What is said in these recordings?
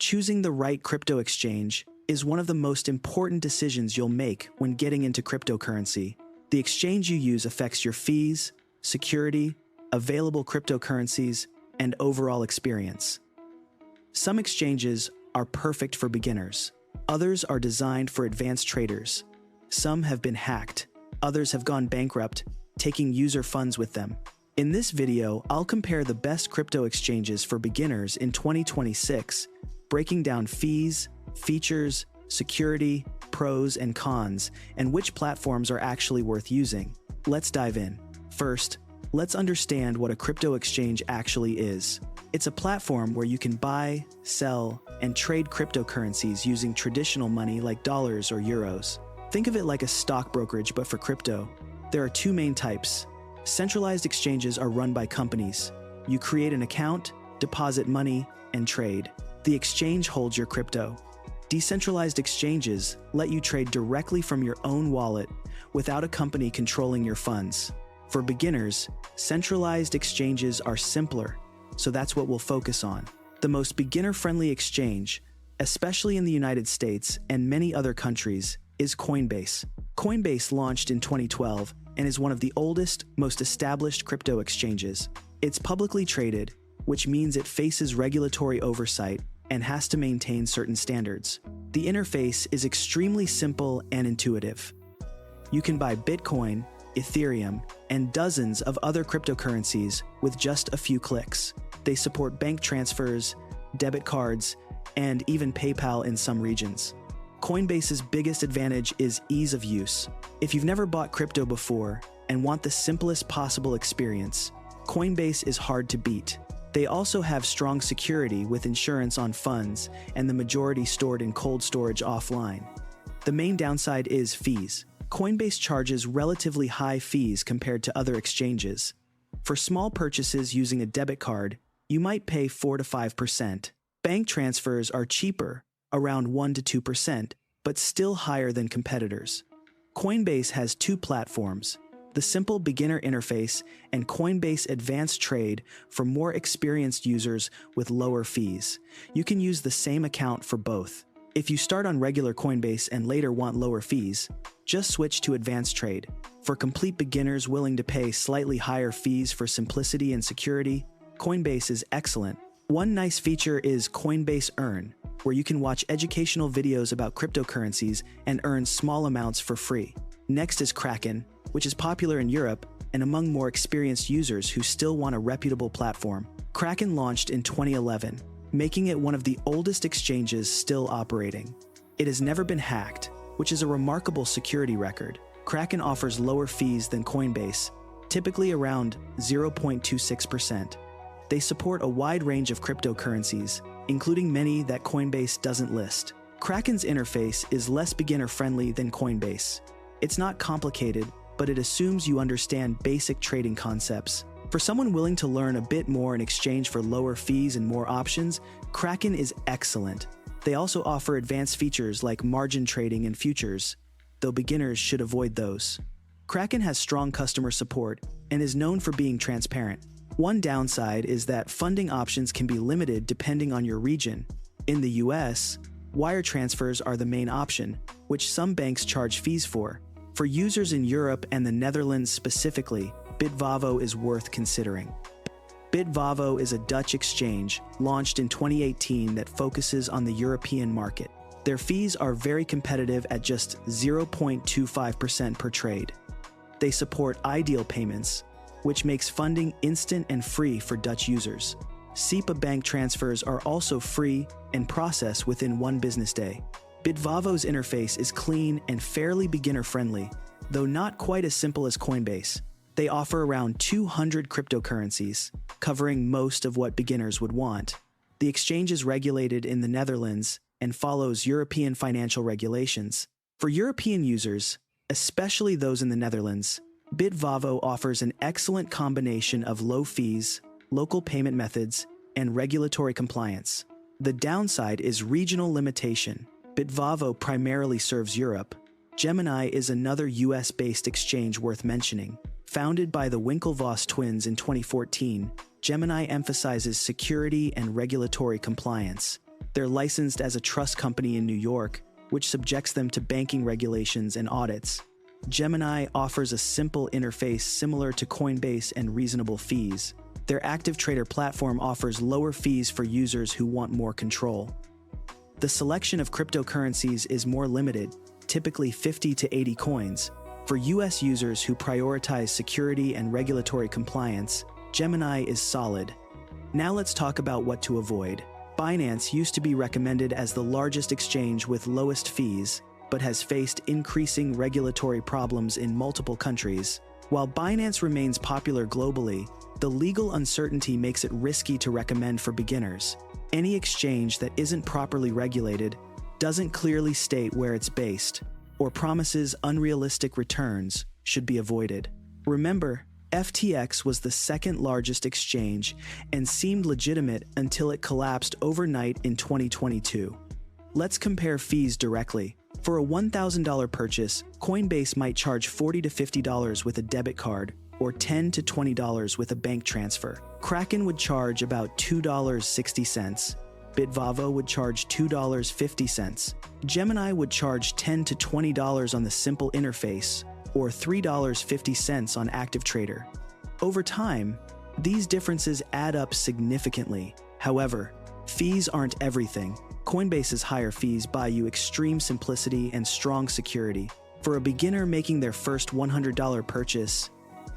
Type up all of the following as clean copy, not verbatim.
Choosing the right crypto exchange is one of the most important decisions you'll make when getting into cryptocurrency. The exchange you use affects your fees, security, available cryptocurrencies, and overall experience. Some exchanges are perfect for beginners. Others are designed for advanced traders. Some have been hacked. Others have gone bankrupt, taking user funds with them. In this video, I'll compare the best crypto exchanges for beginners in 2026, breaking down fees, features, security, pros and cons, and which platforms are actually worth using. Let's dive in. First, let's understand what a crypto exchange actually is. It's a platform where you can buy, sell, and trade cryptocurrencies using traditional money like dollars or euros. Think of it like a stock brokerage, but for crypto. There are two main types. Centralized exchanges are run by companies. You create an account, deposit money, and trade. The exchange holds your crypto. Decentralized exchanges let you trade directly from your own wallet without a company controlling your funds. For beginners, centralized exchanges are simpler, so that's what we'll focus on. The most beginner-friendly exchange, especially in the United States and many other countries, is Coinbase. Coinbase launched in 2012 and is one of the oldest, most established crypto exchanges. It's publicly traded, which means it faces regulatory oversight and has to maintain certain standards. The interface is extremely simple and intuitive. You can buy Bitcoin, Ethereum, and dozens of other cryptocurrencies with just a few clicks. They support bank transfers, debit cards, and even PayPal in some regions. Coinbase's biggest advantage is ease of use. If you've never bought crypto before and want the simplest possible experience, Coinbase is hard to beat. They also have strong security with insurance on funds and the majority stored in cold storage offline. The main downside is fees. Coinbase charges relatively high fees compared to other exchanges. For small purchases using a debit card, you might pay 4 to 5%. Bank transfers are cheaper, around 1 to 2%, but still higher than competitors. Coinbase has two platforms: the simple beginner interface and Coinbase Advanced Trade for more experienced users with lower fees. You can use the same account for both. If you start on regular Coinbase and later want lower fees, just switch to Advanced Trade. For complete beginners willing to pay slightly higher fees for simplicity and security, Coinbase is excellent. One nice feature is Coinbase Earn, where you can watch educational videos about cryptocurrencies and earn small amounts for free. Next is Kraken, which is popular in Europe and among more experienced users who still want a reputable platform. Kraken launched in 2011, making it one of the oldest exchanges still operating. It has never been hacked, which is a remarkable security record. Kraken offers lower fees than Coinbase, typically around 0.26%. They support a wide range of cryptocurrencies, including many that Coinbase doesn't list. Kraken's interface is less beginner-friendly than Coinbase. It's not complicated, but it assumes you understand basic trading concepts. For someone willing to learn a bit more in exchange for lower fees and more options, Kraken is excellent. They also offer advanced features like margin trading and futures, though beginners should avoid those. Kraken has strong customer support and is known for being transparent. One downside is that funding options can be limited depending on your region. In the US, wire transfers are the main option, which some banks charge fees for. For users in Europe and the Netherlands specifically, Bitvavo is worth considering. Bitvavo is a Dutch exchange launched in 2018 that focuses on the European market. Their fees are very competitive at just 0.25% per trade. They support ideal payments, which makes funding instant and free for Dutch users. SEPA bank transfers are also free and process within 1 business day. Bitvavo's interface is clean and fairly beginner-friendly, though not quite as simple as Coinbase. They offer around 200 cryptocurrencies, covering most of what beginners would want. The exchange is regulated in the Netherlands and follows European financial regulations. For European users, especially those in the Netherlands, Bitvavo offers an excellent combination of low fees, local payment methods, and regulatory compliance. The downside is regional limitation. Bitvavo primarily serves Europe. Gemini is another US-based exchange worth mentioning. Founded by the Winklevoss twins in 2014, Gemini emphasizes security and regulatory compliance. They're licensed as a trust company in New York, which subjects them to banking regulations and audits. Gemini offers a simple interface similar to Coinbase and reasonable fees. Their active trader platform offers lower fees for users who want more control. The selection of cryptocurrencies is more limited, typically 50 to 80 coins. For US users who prioritize security and regulatory compliance, Gemini is solid. Now let's talk about what to avoid. Binance used to be recommended as the largest exchange with lowest fees, but has faced increasing regulatory problems in multiple countries. While Binance remains popular globally, the legal uncertainty makes it risky to recommend for beginners. Any exchange that isn't properly regulated, doesn't clearly state where it's based, or promises unrealistic returns should be avoided. Remember, FTX was the second largest exchange and seemed legitimate until it collapsed overnight in 2022. Let's compare fees directly. For a $1,000 purchase, Coinbase might charge $40 to $50 with a debit card, or $10 to $20 with a bank transfer. Kraken would charge about $2.60. Bitvavo would charge $2.50. Gemini would charge $10 to $20 on the simple interface, or $3.50 on active trader. Over time, these differences add up significantly. However, fees aren't everything. Coinbase's higher fees buy you extreme simplicity and strong security. For a beginner making their first $100 purchase,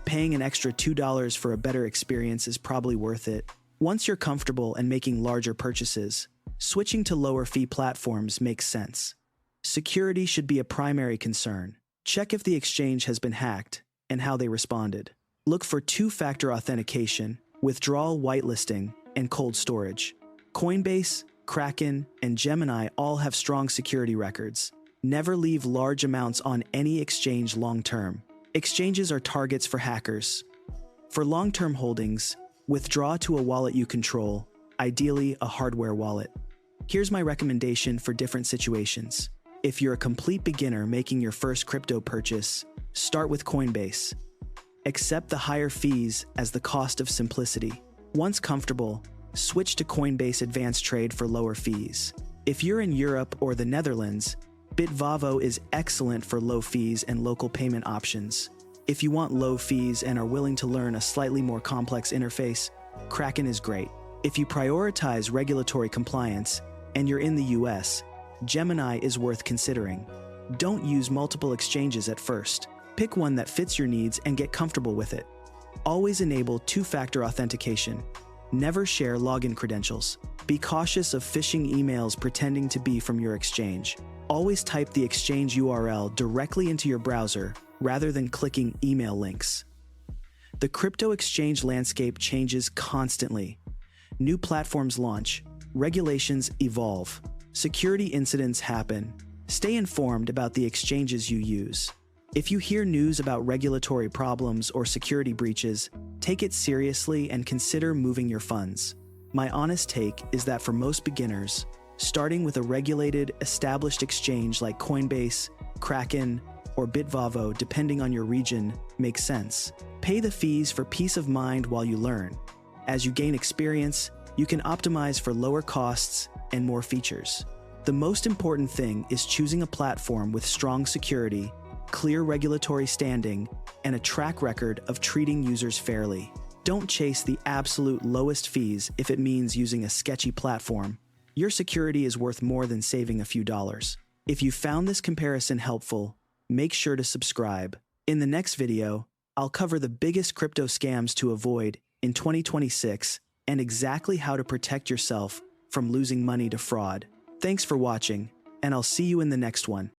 paying an extra $2 for a better experience is probably worth it. Once you're comfortable and making larger purchases, switching to lower fee platforms makes sense. Security should be a primary concern. Check if the exchange has been hacked and how they responded. Look for two-factor authentication, withdrawal whitelisting, and cold storage. Coinbase, Kraken, and Gemini all have strong security records. Never leave large amounts on any exchange long-term. Exchanges are targets for hackers. For long-term holdings, withdraw to a wallet you control, ideally a hardware wallet. Here's my recommendation for different situations. If you're a complete beginner making your first crypto purchase, start with Coinbase. Accept the higher fees as the cost of simplicity. Once comfortable, switch to Coinbase Advanced Trade for lower fees. If you're in Europe or the Netherlands, Bitvavo is excellent for low fees and local payment options. If you want low fees and are willing to learn a slightly more complex interface, Kraken is great. If you prioritize regulatory compliance and you're in the US, Gemini is worth considering. Don't use multiple exchanges at first. Pick one that fits your needs and get comfortable with it. Always enable two-factor authentication. Never share login credentials. Be cautious of phishing emails pretending to be from your exchange. Always type the exchange URL directly into your browser rather than clicking email links. The crypto exchange landscape changes constantly. New platforms launch, regulations evolve, security incidents happen. Stay informed about the exchanges you use. If you hear news about regulatory problems or security breaches, take it seriously and consider moving your funds. My honest take is that for most beginners, starting with a regulated, established exchange like Coinbase, Kraken, or Bitvavo, depending on your region, makes sense. Pay the fees for peace of mind while you learn. As you gain experience, you can optimize for lower costs and more features. The most important thing is choosing a platform with strong security, clear regulatory standing, and a track record of treating users fairly. Don't chase the absolute lowest fees if it means using a sketchy platform. Your security is worth more than saving a few dollars. If you found this comparison helpful, make sure to subscribe. In the next video, I'll cover the biggest crypto scams to avoid in 2026 and exactly how to protect yourself from losing money to fraud. Thanks for watching, and I'll see you in the next one.